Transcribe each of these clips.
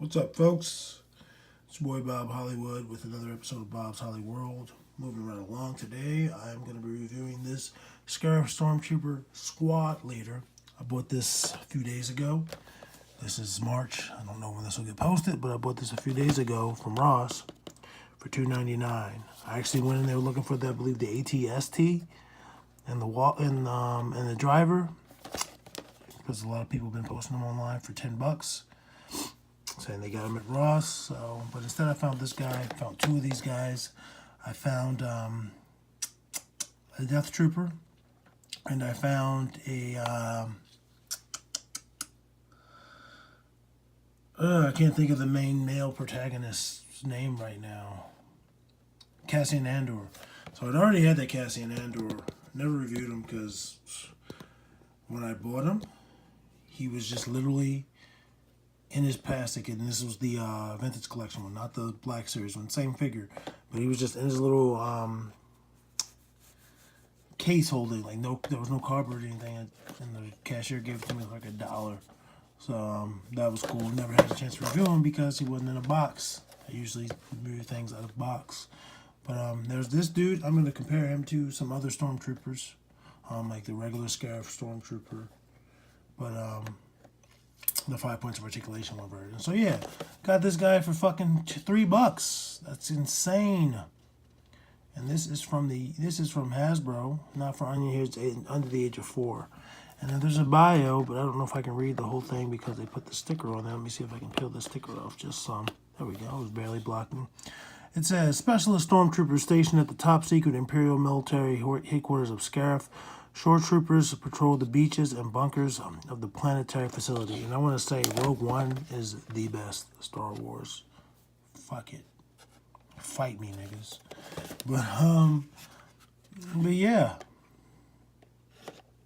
What's up, folks? It's your boy Bob Hollywood with another episode of Bob's Holly World. Moving right along today, I'm going to be reviewing this Scarif Stormtrooper Squad Leader. I bought this a few days ago. This is March. I don't know when this will get posted, but I bought this a few days ago from Ross for $2.99. I actually went in there looking for the, I believe, the ATST and the driver, because a lot of people have been posting them online for $10. Saying they got them at Ross, so but instead I found this guy. I found two of these guys. I found a Death Trooper, and I found a I can't think of the main male protagonist's name right now. Cassian Andor. So I'd already had that Cassian Andor. Never reviewed him because when I bought him, he was just literally in his plastic, and this was the vintage collection one, not the Black Series one, same figure, but he was just in his little case holding, like there was no cardboard or anything, and the cashier gave it to me like $1. So that was cool. Never had a chance to review him because he wasn't in a box. I usually review things out of box. But there's this dude. I'm going to compare him to some other Stormtroopers, like the regular Scarif Stormtrooper, but the 5 points of articulation one version. So yeah, got this guy for fucking $3. That's insane. And this is from Hasbro, not for under here. It's under the age of 4. And then there's a bio, but I don't know if I can read the whole thing because they put the sticker on there. Let me see if I can peel the sticker off just some. There we go. It was barely blocking. It says, Specialist Stormtroopers stationed at the top secret Imperial military headquarters of Scarif. Shore troopers patrol the beaches and bunkers of the planetary facility. And I want to say Rogue One is the best Star Wars. Fuck it. Fight me, niggas. But yeah.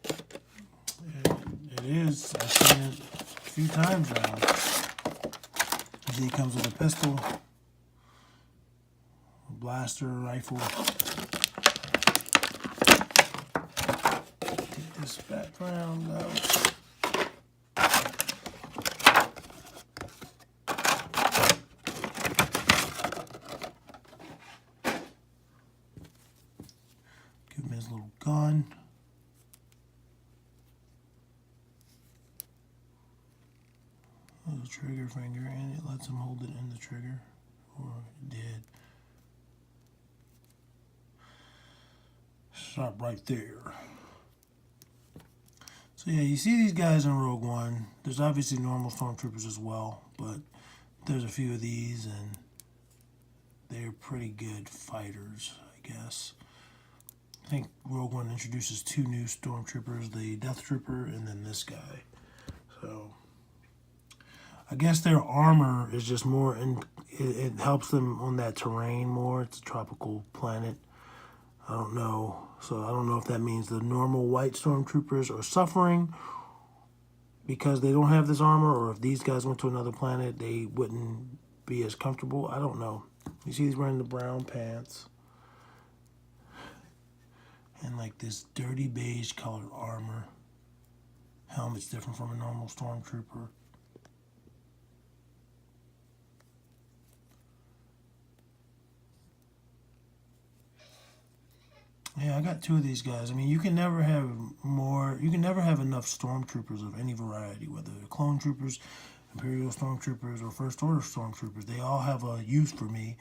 It is. I've seen it a few times now. You see, it comes with a pistol, a blaster, rifle. This background out. Give him his little gun. There's a trigger finger, and it lets him hold it in the trigger, or it did. Stop right there. So yeah, you see these guys in Rogue One. There's obviously normal Stormtroopers as well, but there's a few of these, and they're pretty good fighters, I guess. I think Rogue One introduces 2 new Stormtroopers, the Death Trooper and then this guy. So I guess their armor is just more, and it helps them on that terrain more. It's a tropical planet. I don't know. So I don't know if that means the normal white Stormtroopers are suffering because they don't have this armor, or if these guys went to another planet, they wouldn't be as comfortable. I don't know. You see he's wearing the brown pants and like this dirty beige colored armor. Helmet's different from a normal Stormtrooper. Yeah, I got 2 of these guys. I mean, you can never have enough Stormtroopers of any variety, whether they're clone troopers, Imperial Stormtroopers, or First Order Stormtroopers. They all have a use for me.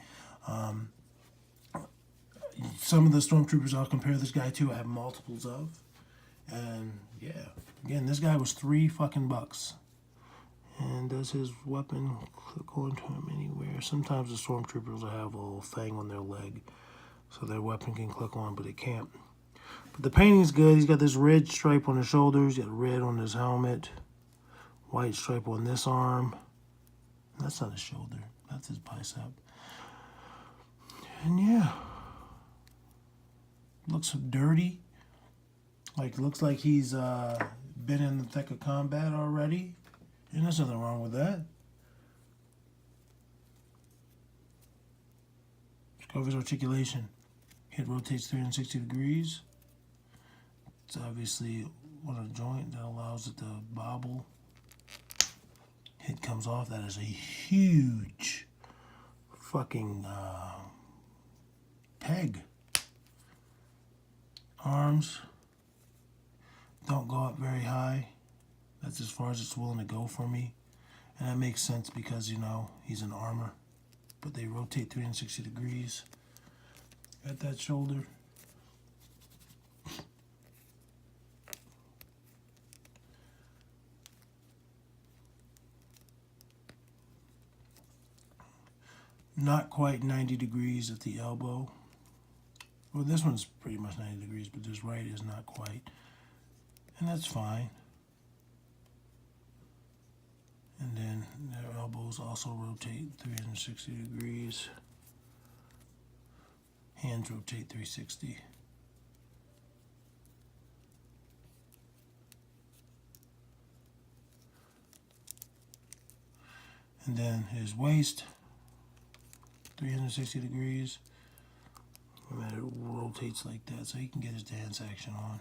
Some of the Stormtroopers I'll compare this guy to, I have multiples of. And yeah, again, this guy was $3 fucking bucks. And does his weapon click onto him anywhere? Sometimes the Stormtroopers will have a little thing on their leg, so their weapon can click on, but it can't. But the painting's good. He's got this red stripe on his shoulders. He's got red on his helmet. White stripe on this arm. That's not his shoulder. That's his bicep. And yeah. Looks dirty. Looks like he's been in the thick of combat already. And there's nothing wrong with that. Let's go over his articulation. Head rotates 360 degrees. It's obviously on a joint that allows it to bobble. Head comes off, that is a huge fucking peg. Arms don't go up very high. That's as far as it's willing to go for me. And that makes sense because, you know, he's in armor. But they rotate 360 degrees at that shoulder. Not quite 90 degrees at the elbow. Well, this one's pretty much 90 degrees, but this right is not quite. And that's fine. And then their elbows also rotate 360 degrees. Hands rotate 360. And then his waist, 360 degrees. And then it rotates like that so he can get his dance action on.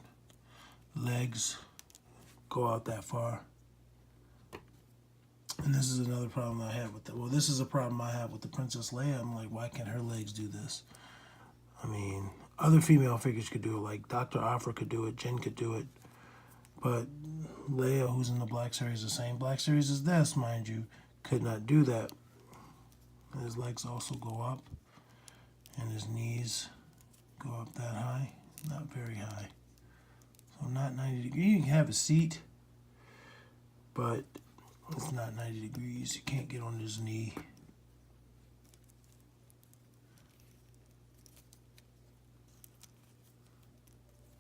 Legs go out that far. And this is another problem I have with the, well, this is a problem I have with the Princess Leia. I'm like, why can't her legs do this? I mean, other female figures could do it, like Dr. Afra could do it, Jen could do it. But Leia, who's in the Black Series, the same Black Series as this, mind you, could not do that. And his legs also go up, and his knees go up that high, not very high. So not 90 degrees. You can have a seat, but it's not 90 degrees. You can't get on his knee.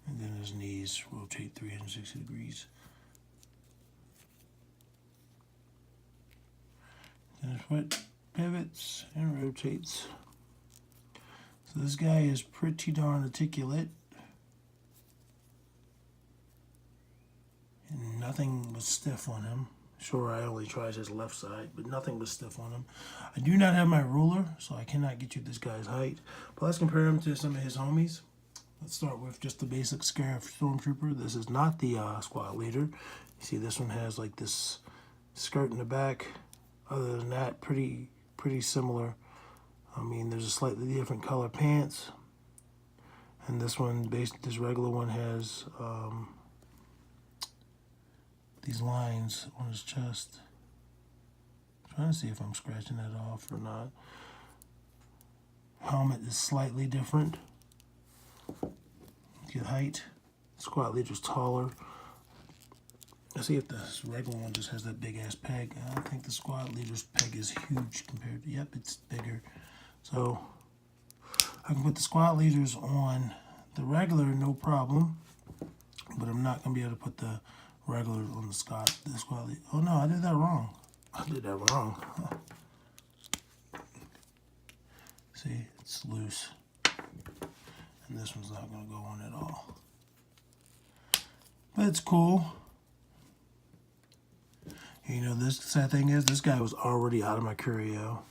And then his knees rotate 360 degrees. Then his foot pivots and rotates. So this guy is pretty darn articulate. And nothing was stiff on him. Sure, I only tried his left side, but nothing was stiff on him. I do not have my ruler, so I cannot get you this guy's height. But let's compare him to some of his homies. Let's start with just the basic Scarif Stormtrooper. This is not the squad leader. You see this one has like this skirt in the back. Other than that, pretty similar. I mean, there's a slightly different color pants. And this one, this regular one has these lines on his chest. I'm trying to see if I'm scratching that off or not. Helmet is slightly different. Get height. Squad leader's taller. Let's see if this regular one just has that big ass peg. I don't think the squad leader's peg is huge compared to, yep, it's bigger. So I can put the squad leaders on the regular, no problem. But I'm not gonna be able to put the regular on the squad leader. Oh no, I did that wrong. See, it's loose. And this one's not gonna go on at all. But it's cool. You know, this sad thing is, this guy was already out of my curio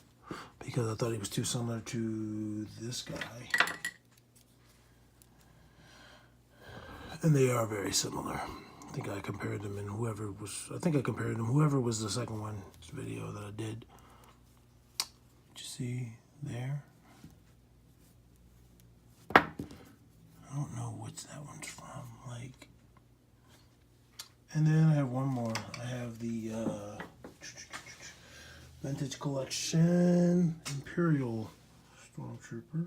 because I thought he was too similar to this guy. And they are very similar. I think I compared them in whoever was the second one's video that I did. Did you see there? I don't know which that one's from, like. And then I have one more. I have the Vintage Collection Imperial Stormtrooper.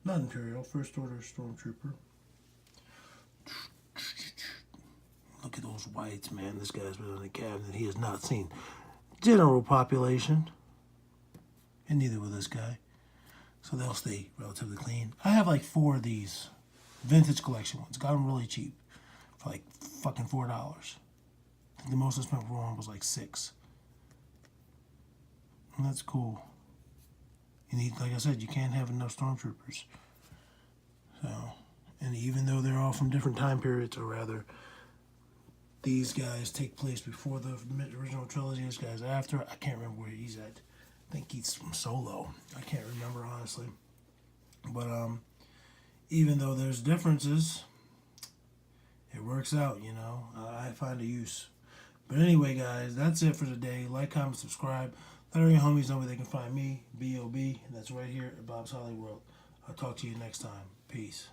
Not Imperial, First Order Stormtrooper. Look at those whites, man. This guy's been in the cabinet. He has not seen general population. And neither will this guy. So they'll stay relatively clean. I have like 4 of these Vintage Collection ones. Got them really cheap. For like fucking $4. I think the most I spent for one was like $6. And that's cool. You need, like I said, you can't have enough Stormtroopers. So, and even though they're all from different time periods, or rather, these guys take place before the original trilogy, this guy's after. I can't remember where he's at. I think he's from Solo. I can't remember, honestly. But even though there's differences, it works out, you know. I find a use. But anyway, guys, that's it for today. Like, comment, subscribe. Let all your homies know where they can find me, B.O.B., and that's right here at Bob's Holly World. I'll talk to you next time. Peace.